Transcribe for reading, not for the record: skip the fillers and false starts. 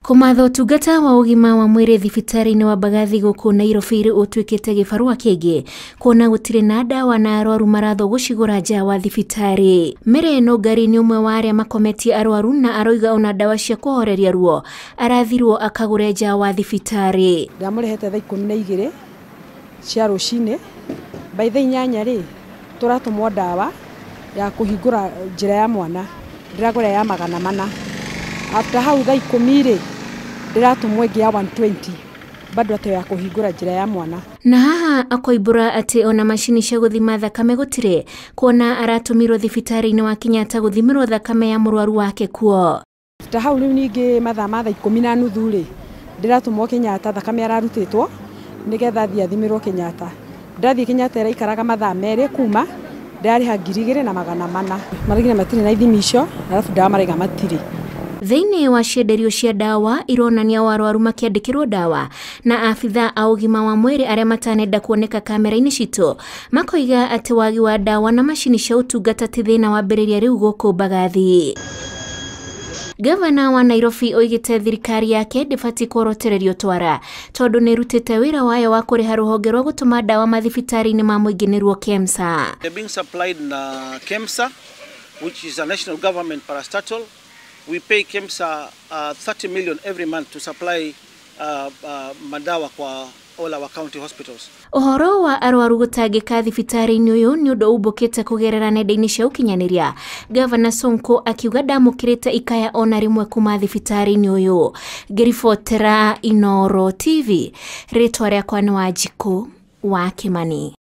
Kumatha ũtungata wa ũgima wa mwĩrĩ thibitarĩ-inĩ wa Mbagathi gũkũ Nairobi ũtuĩkĩte gĩbarũa kĩngĩ kuona gũtirĩ na ndawa na arwaru marathwo gũcigũra nja wa thibitarĩ. Mĩrĩ Nũngari nĩ ũmwe wa arĩa makometie arwaru na aroiga ona ndawa cia kũhoreria ruo arathirwo akagũre nja wa thibitarĩ. Ndamũrehete thaa 12 cia rũcinĩ, by thaa 8 tũratũmwo ndawa ya kũhingũra njĩra ya mwana, ndĩragũra ya 400. After hau thaa 10 ndĩratũmwo ĩngĩ ya 120 bado atĩ ya kũhingũra njĩra ya mwana. Na haha akoimbũra atĩ ona macini cia gũthima thakame gũtirĩ kuona aratũmirwo thibitarĩ-inĩ wa Kenyatta gũthimĩrwo thakame ya mũrwaru wake kuo. After hau rĩu ningĩ mathaa ma thaa 10:30 ndĩratũmwo Kenyatta, thakame ararutĩtwo nĩgetha athiĩ athimĩrwo Kenyatta. Ndathiĩ Kenyatta ĩraikaraga mathaa 2 kuma ndarĩha 2,400. Marigina matirĩ na ithimi icio, alafu ndawa maraiga matirĩ. Thĩinĩ wa cienderio cia ndawa ironania arwaru makĩandĩkĩrwo ndawa na abitha a ũgima wa mwĩrĩ arĩa matanenda kuoneka kamera-inĩ citũ makoiga atĩ wagi wa ndawa na macini cia ũtungata ti thĩna wambĩrĩria rĩu gũkũ Mbagathi. Gavana wa Nairobi oigĩte thirikari yake ndĩbatiĩ kuorotererio twara tondũ nĩ ĩrutĩte wĩra wayo wa kũrĩha rũhonge rwa gũtũma ndawa mathibitarĩ-inĩ ma mũingĩ nĩruo KEMSA. They're being supplied na KEMSA, which is a national government parastatal. We pay KEMSA 30 million every month to supply madawa kwa all our county hospitals. Ũhoro wa arwaru gũtangĩka thibitarĩ-inĩ ũyũ nĩ ũndũ umbũkĩte kũgerera nenda-inĩ cia ũkinyanĩria. Gavana Sonko akiuga ndamũkĩrĩte ikaya ona rĩmwe kuma thibitarĩ-inĩ ũyũ. Ngĩribotera Inooro TV, rĩtwa rĩakwa nĩ Wanjikũ wa Kimani.